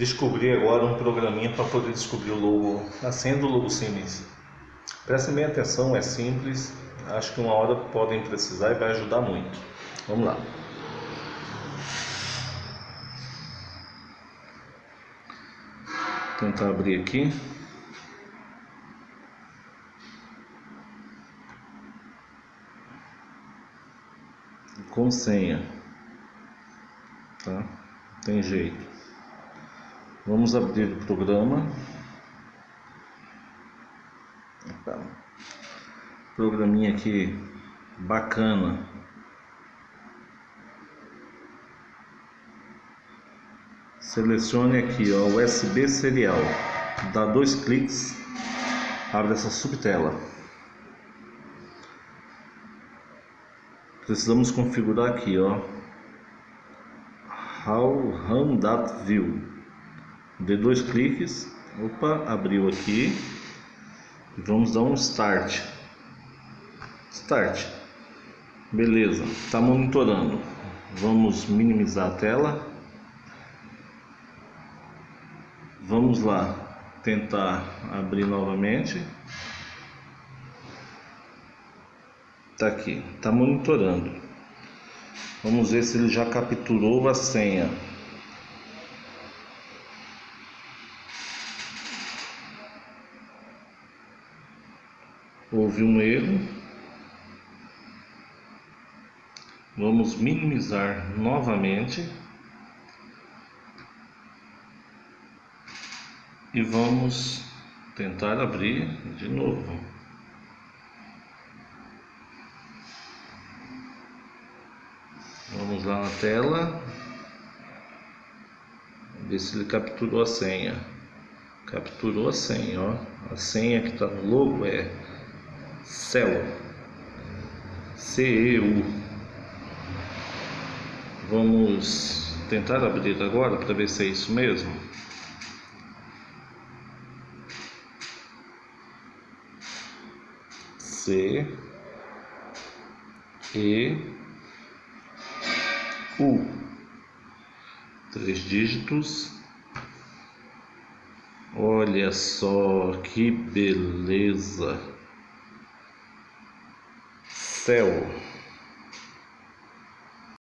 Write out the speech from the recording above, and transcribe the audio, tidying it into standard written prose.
Descobri agora um programinha para poder descobrir o logo, a senha do logo Siemens. Prestem bem atenção, é simples, acho que uma hora podem precisar e vai ajudar muito. Vamos lá. Vou tentar abrir aqui. Com senha, tá? Não tem jeito. Vamos abrir o programa. Opa. Programinha aqui bacana. Selecione aqui, ó, USB serial. Dá 2 cliques, abre essa subtela. Precisamos configurar aqui, ó, How Run That View. Dê 2 cliques, opa, abriu aqui. E vamos dar um Start. Start. Beleza, está monitorando. Vamos minimizar a tela. Vamos lá, tentar abrir novamente. Tá aqui, tá monitorando. Vamos ver se ele já capturou a senha. Houve um erro. Vamos minimizar novamente. E vamos tentar abrir de novo. Vamos lá na tela, ver se ele capturou a senha. Capturou a senha, ó. A senha que está no logo é CEU. CEU. Vamos tentar abrir agora para ver se é isso mesmo. CEU. 3 dígitos. Olha só que beleza. CEU.